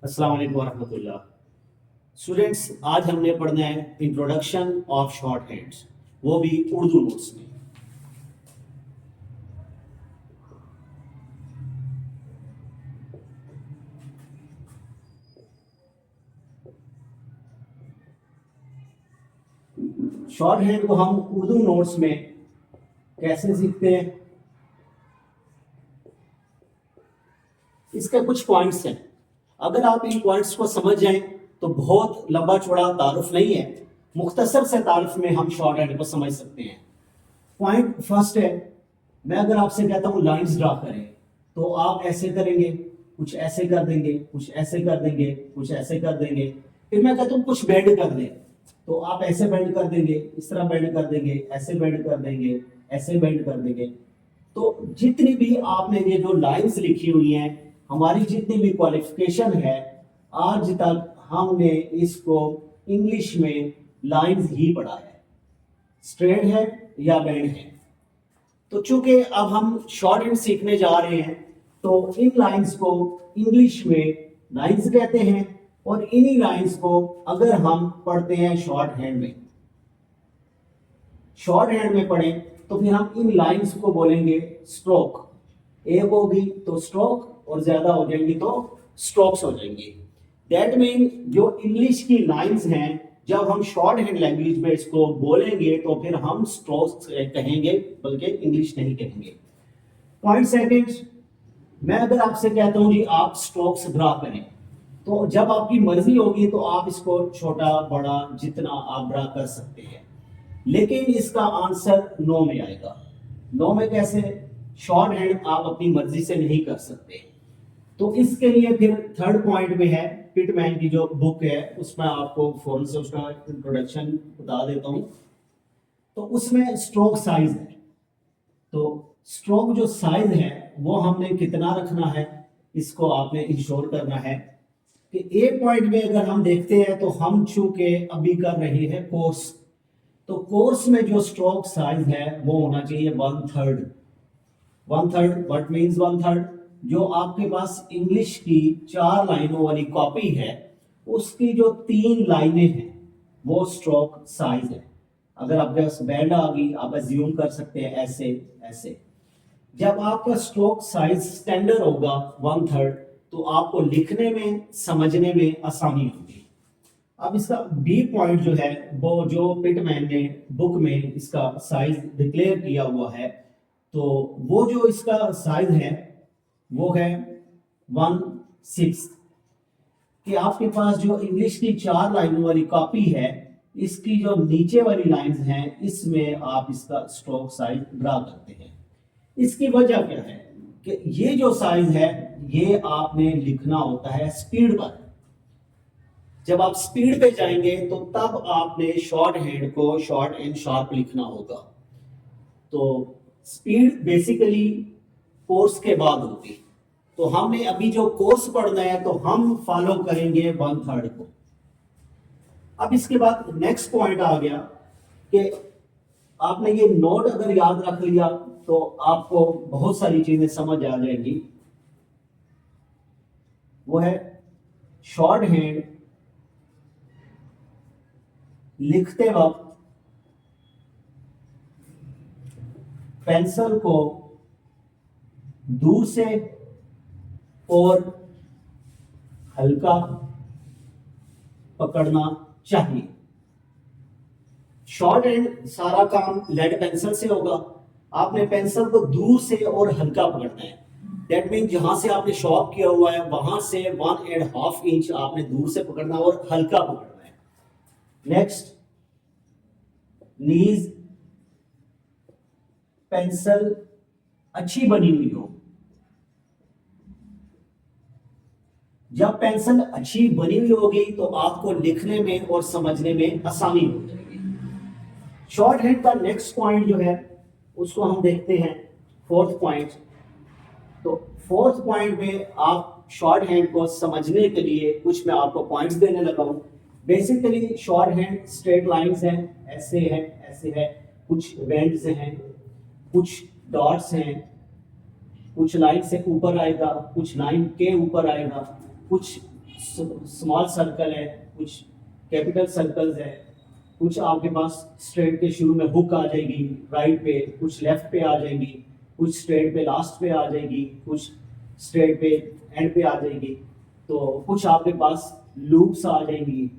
अस्सलाम वालेकुम वरहमतुल्लाह। स्टूडेंट्स, आज हमने पढ़ना है इंट्रोडक्शन ऑफ शॉर्ट हैंड्स, वो भी उर्दू नोट्स में। शॉर्ट हैंड को हम उर्दू नोट्स में कैसे सीखते हैं, इसके कुछ पॉइंट्स हैं। अगर आप इन पॉइंट्स को समझ जाएं तो बहुत लंबा चौड़ा तारुफ नहीं है, मुख्तसर से तारुफ में हम शॉर्ट हैंड को समझ सकते हैं। पॉइंट फर्स्ट है, मैं अगर आपसे कहता हूं लाइंस ड्रा करें तो आप ऐसे करेंगे, कुछ ऐसे कर देंगे, कुछ ऐसे कर देंगे, कुछ ऐसे कर देंगे। फिर मैं कहता हूं कुछ बेंड कर दें तो आप ऐसे बेंड कर देंगे, इस तरह बेंड कर देंगे, ऐसे बेंड कर देंगे, ऐसे बेंड कर देंगे। तो जितनी भी आपने ये जो लाइंस लिखी हुई हैं, हमारी जितनी भी क्वालिफिकेशन है, आज तक हमने इसको इंग्लिश में लाइंस ही पढ़ा है, स्ट्रेट है या बैंड है। तो चूंकि अब हम शॉर्ट हैंड सीखने जा रहे हैं तो इन लाइंस को इंग्लिश में लाइंस कहते हैं, और इन्हीं लाइंस को अगर हम पढ़ते हैं शॉर्ट हैंड में पढ़ें तो फिर हम इन लाइंस को बोलेंगे स्ट्रोक। एक होगी तो स्ट्रोक और ज्यादा हो जाएंगी तो स्ट्रोक्स हो जाएंगी। दैट मीन जो इंग्लिश की लाइंस हैं, जब हम शॉर्ट हैंड लैंग्वेज में इसको बोलेंगे तो फिर हम स्ट्रोक्स कहेंगे, बल्कि इंग्लिश नहीं कहेंगे। पॉइंट सेकंड, मैं अगर आपसे कहता हूं जी आप स्ट्रोक्स ड्रा करें, तो जब आपकी मर्जी होगी तो आप इसको छोटा बड़ा जितना आप ड्रा कर सकते हैं, लेकिन इसका आंसर नो में आएगा। नो में कैसे? शॉर्ट हैंड आप अपनी मर्जी से नहीं कर सकते। तो इसके लिए फिर थर्ड पॉइंट में है, पिटमैन की जो बुक है उसमें आपको फौरन से उसका इंट्रोडक्शन बता देता हूं। तो उसमें स्ट्रोक साइज है, तो स्ट्रोक जो साइज है वो हमने कितना रखना है, इसको आपने इंश्योर करना है कि ए पॉइंट में अगर हम देखते हैं तो हम चूंकि अभी कर रहे हैं कोर्स, तो कोर्स में जो स्ट्रोक साइज है वो होना चाहिए 1/3। 1/3 व्हाट मींस 1/3? जो आपके पास इंग्लिश की 4 लाइनों वाली कॉपी है, उसकी जो 3 लाइनें हैं वो स्ट्रोक साइज है। अगर आपके पास बैंड आ गई, आप अज्यूम कर सकते हैं ऐसे ऐसे। जब आपका स्ट्रोक साइज स्टैंडर्ड होगा 1/3, तो आपको लिखने में समझने में आसानी होगी। अब इसका बी पॉइंट जो है वो जो पिटमैन ने बुक में इसका साइज डिक्लेयर किया हुआ है, तो वो जो इसका साइज है वो है 1/6। कि आपके पास जो इंग्लिश की 4 लाइनों वाली कॉपी है, इसकी जो नीचे वाली लाइंस हैं इसमें आप इसका स्ट्रोक साइज ड्रा करते हैं। इसकी वजह क्या है कि ये जो साइज है ये आपने लिखना होता है स्पीड पर। जब आप स्पीड पे जाएंगे तो तब आपने शॉर्ट हैंड को शॉर्ट एंड शार्प लिखना होगा। तो स्पीड बेसिकली कोर्स के बाद होगी। तो हमने अभी जो कोर्स पढ़ना है तो हम फॉलो करेंगे 1/3 को। अब इसके बाद नेक्स्ट पॉइंट आ गया कि आपने ये नोट अगर याद रख लिया तो आपको बहुत सारी चीजें समझ आ जाएंगी। वो है शॉर्ट हैंड लिखते वक्त पेंसिल को दूर से और हल्का पकड़ना चाहिए। शॉर्ट हैंड सारा काम लेड पेंसिल से होगा, आपने पेंसिल को दूर से और हल्का पकड़ना है। दैट मीन जहां से आपने शॉर्प किया हुआ है वहां से 1.5 इंच आपने दूर से पकड़ना और हल्का पकड़ना है। नेक्स्ट, नीज पेंसिल अच्छी बनी हुई हो। जब पेंसिल अच्छी बनी हुई होगी तो आपको लिखने में और समझने में आसानी हो जाएगी। शॉर्ट हैंड का नेक्स्ट पॉइंट जो है उसको हम देखते हैं, फोर्थ पॉइंट। तो फोर्थ पॉइंट में आप शॉर्ट हैंड को समझने के लिए कुछ मैं आपको पॉइंट्स देने लगा हूं। Basically short hand straight lines हैं, ऐसे है ऐसे है, कुछ बेंड्स हैं, कुछ डॉट्स हैं, कुछ लाइन से ऊपर आएगा, कुछ लाइन के ऊपर आएगा, कुछ स्मॉल सर्कल है, कुछ कैपिटल सर्कल्स है, कुछ आपके पास स्ट्रेट के शुरू में हुक आ जाएगी राइट पे, कुछ लेफ्ट पे आ जाएगी, कुछ स्ट्रेट पे लास्ट पे आ जाएगी, कुछ स्ट्रेट पे एंड पे आ जाएगी, तो कुछ आपके पास लूप्स आ जाएंगी।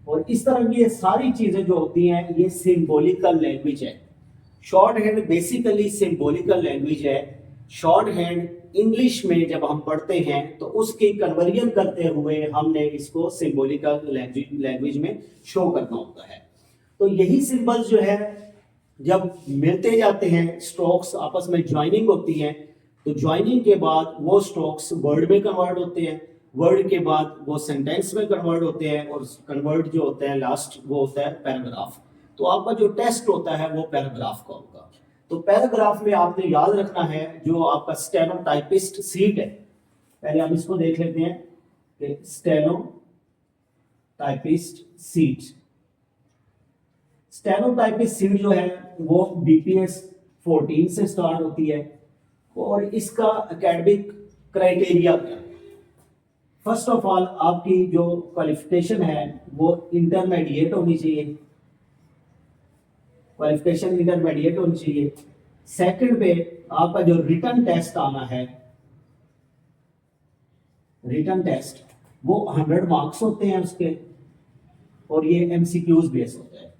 और इस तरह की ये सारी चीजें जो होती हैं ये सिंबॉलिकल लैंग्वेज है। Short hand basically symbolical language है। शॉर्ट हैंड इंग्लिश में जब हम पढ़ते हैं तो उसकी कन्वर्जन करते हुए हमने इसको सिंबॉलिकल लैंग्वेज में शो करना होता है। तो यही सिंबल्स जो है जब मिलते जाते हैं, स्ट्रोक्स आपस में ज्वाइनिंग होती है, तो ज्वाइनिंग के बाद वो स्ट्रोक्स वर्ड में कन्वर्ट होते हैं, वर्ड के बाद वो सेंटेंस में कन्वर्ट होते हैं, और कन्वर्ट जो होता है लास्ट वो होता है पैराग्राफ। तो आपका जो टेस्ट होता है वो पैराग्राफ का होगा। तो पैराग्राफ में आपने याद रखना है जो आपका स्टेनोटाइपिस्ट सीट है, पहले हम इसको देख लेते हैं कि स्टेनोटाइपिस्ट सीट, स्टेनोटाइपिस्ट सीट जो है वो बीपीएस 14 से स्टार्ट होती है। और इसका एकेडमिक क्राइटेरिया क्या है? फर्स्ट ऑफ ऑल आपकी जो क्वालिफिकेशन है वो इंटरमीडिएट होनी चाहिए, क्वालिफिकेशन इंटरमीडिएट होनी चाहिए। सेकंड पे आपका जो रिटन टेस्ट आना है, रिटन टेस्ट वो 100 मार्क्स होते हैं उसके, और ये एमसीक्यूज बेस होता है।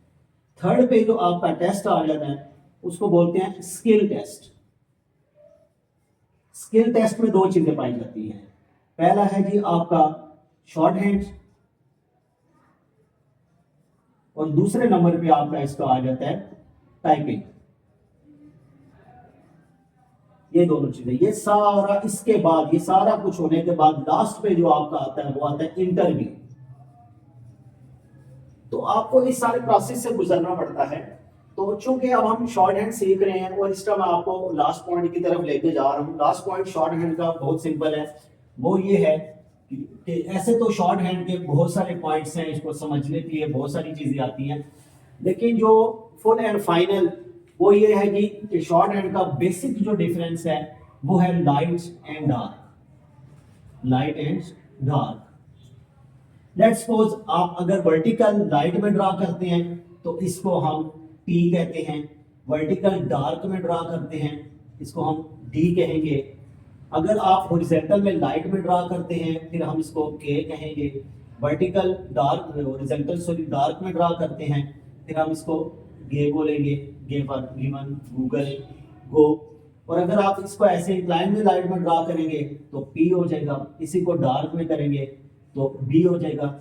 थर्ड पे जो आपका टेस्ट आ जाता है उसको बोलते हैं स्किल टेस्ट। स्किल टेस्ट में दो चीजें पाई जाती हैं, पहला है जी आपका शॉर्ट हैंड, और दूसरे नंबर पे आपका इसका आ जाता है टाइपिंग। ये दोनों चीजें, ये सारा इसके बाद, ये सारा कुछ होने के बाद लास्ट पे जो आपका आता है वो आता है इंटरव्यू। तो आपको इस सारे प्रोसेस से गुजरना पड़ता है। तो चूंकि अब हम शॉर्ट हैंड सीख रहे हैं और इस टाइम मैं आपको लास्ट पॉइंट की तरफ लेके जा रहा हूँ। लास्ट पॉइंट शॉर्ट हैंड का बहुत सिंपल है, वो ये है कि ऐसे तो शॉर्ट हैंड के बहुत सारे पॉइंट्स हैं, इसको समझने के लिए बहुत सारी चीजें आती हैं, लेकिन जो फुल एंड फाइनल वो ये है कि शॉर्ट हैंड का बेसिक जो डिफरेंस है वो है light and dark, light and dark. Let's suppose आप अगर वर्टिकल लाइट में ड्रा करते हैं तो इसको हम P कहते हैं, वर्टिकल डार्क में ड्रा करते हैं इसको हम D कहेंगे। अगर आप हॉरिजॉन्टल में लाइट में ड्रा करते हैं फिर हम इसको K कहेंगे। Vertical dark, horizontal sorry dark में ड्रा करते हैं फिर हम इसको गे बोलेंगे, गे फॉर गिवन, गूगल, गो। और अगर आप इसको ऐसे इंक्लाइन में लाइट में ड्रा करेंगे तो P हो जाएगा, इसी को डार्क में करेंगे तो B हो जाएगा।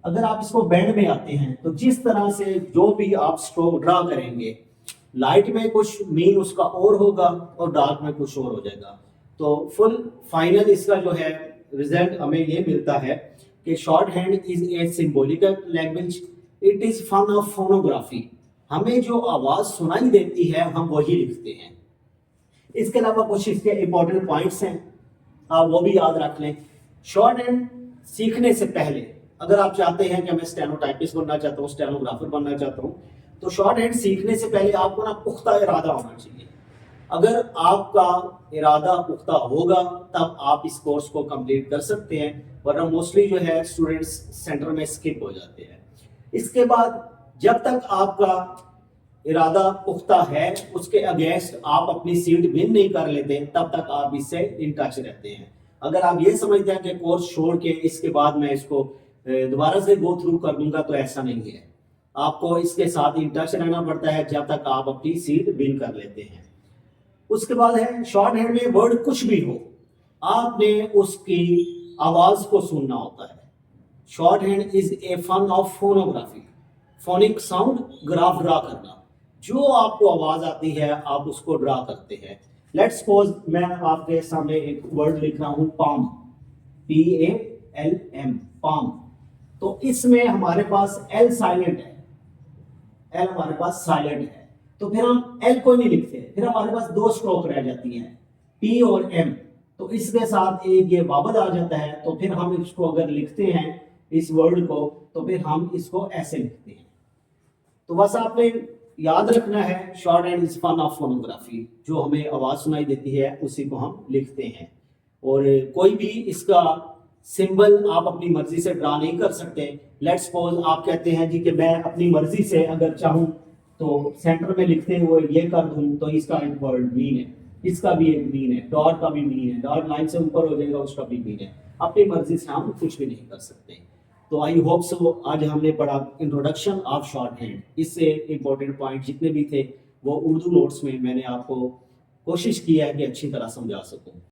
अगर आप इसको बैंड में आते हैं तो जिस तरह से जो भी आप स्ट्रोक ड्रा करेंगे, लाइट में कुछ मीन उसका और होगा और डार्क में कुछ और हो जाएगा। तो फुल फाइनल इसका जो है रिजल्ट हमें ये मिलता है कि shorthand is a symbolical language, it is fun of phonography. हमें जो आवाज सुनाई देती है हम वही लिखते हैं। इसके अलावा कुछ इसके इंपॉर्टेंट पॉइंट्स हैं, आप वो भी याद रख लें। शॉर्ट हैंड सीखने से पहले अगर आप चाहते हैं कि मैं स्टेनोटाइपिस्ट बनना चाहता हूँ, स्टेनोग्राफर बनना चाहता हूँ, तो शॉर्ट हैंड सीखने से पहले आपको ना पुख्ता इरादा होना चाहिए। अगर आपका इरादा पुख्ता होगा तब आप इस कोर्स को कंप्लीट कर सकते हैं, वरना मोस्टली जो है स्टूडेंट्स सेंटर में स्किप हो जाते हैं। इसके बाद जब तक आपका इरादा पुख्ता है, उसके अगेंस्ट आप अपनी सीट विन नहीं कर लेते, तब तक आप इससे इन टच रहते हैं। अगर आप ये समझते हैं कि कोर्स छोड़ के इसके बाद मैं इसको दोबारा से गो थ्रू कर दूंगा, तो ऐसा नहीं है। आपको इसके साथ इन टच रहना पड़ता है जब तक आप अपनी सीट विन कर लेते हैं। उसके बाद है शॉर्ट हैंड में वर्ड कुछ भी हो आपने उसकी आवाज को सुनना होता है। Shorthand is a fun of phonography, phonic sound graph draw करना। जो आपको आवाज आती है आप उसको ड्रा करते हैं। लेट्स सपोज मैं आपके सामने एक वर्ड लिख रहा हूं पाम, PALM, पाम। तो इसमें हमारे पास L साइलेंट है, L हमारे पास साइलेंट है, तो फिर हम L को नहीं लिखते, फिर हमारे पास दो स्ट्रोक रह जाती हैं P और M। तो इसके साथ एक ये वावल आ जाता है, तो फिर हम इसको अगर लिखते हैं इस वर्ड को तो फिर हम इसको ऐसे लिखते हैं। तो बस आपने याद रखना है shorthand is fun of phonography, जो हमें आवाज सुनाई देती है उसी को हम लिखते हैं। और कोई भी इसका सिंबल आप अपनी मर्जी से ड्रा नहीं कर सकते। लेट्स सपोज आप कहते हैं जी कि मैं अपनी मर्जी से अगर चाहूं तो सेंटर में लिखते हुए ये कर दूं, तो इसका एक वर्ड मीन है, इसका भी एक मीन है, डॉट का भी मीन है, डॉट लाइन से ऊपर हो जाएगा उसका भी मीन है। अपनी मर्जी से हम कुछ भी नहीं कर सकते। तो आई होप सो आज हमने पढ़ा इंट्रोडक्शन ऑफ शॉर्ट हैंड। इससे इंपॉर्टेंट पॉइंट जितने भी थे वो उर्दू नोट्स में मैंने आपको कोशिश की है कि अच्छी तरह समझा सकूं।